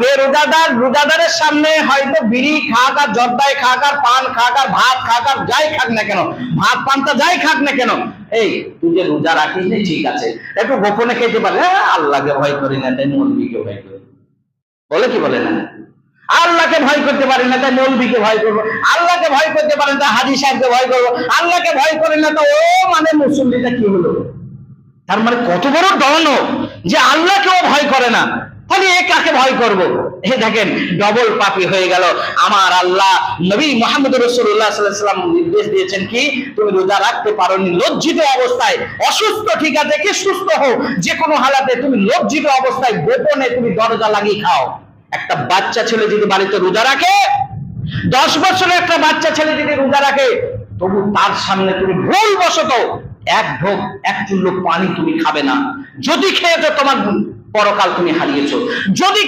বেরোজাদার রোজাদারের সামনে হয়তো বিড়ি খাক আর জর্দাই খাক আর পান খাক আর ভাত খাক আর যাই খাক না কেন, ভাত পান্তা যাই খাক না কেন, এই তুই যে রোজা রাখিস না ঠিক আছে, একটু গোপনে খেতে পারে, আল্লাহকে ভয় করি না তাই মৌলবীকে ভয় করি, বলে কি বলে না? আল্লাহকে ভয় করতে পারি না তাই মৌলবীকে ভয় করবো, আল্লাহকে ভয় করতে পারি না হাজী সাহেবকে ভয় করবো, আল্লাহকে ভয় করি না তো ও মানে মুসল্লিটা কি হলো? তার মানে কত বড় দল যে আল্লাহকেও ভয় করে না, তাহলে এ কাকে ভয় করব? এ দেখেন ডবল পাপী হয়ে গেল। আমার আল্লাহ নবী মুহাম্মদ রাসূলুল্লাহ সাল্লাল্লাহু আলাইহি ওয়াসাল্লাম নির্দেশ দিয়েছেন কি, তুমি রোজা রাখতে পারোনি লজ্জিত অবস্থায়, অসুস্থ ঠিক আছে কি সুস্থ হও, যে কোনো হালাতে তুমি লজ্জিত অবস্থায় গোপনে তুমি দরজা লাগিয়ে খাও। একটা বাচ্চা ছেলে যদি বাড়িতে রোজা রাখে, 10 বছরের একটা বাচ্চা ছেলে যদি রোজা রাখে, তবু তার সামনে তুমি ভুলবশত এক ঢোক এক চুল্লু পানি তুমি খাবে না। যদি খেয়েছো তোমার পরকাল তুমি হারিয়েছো। যদি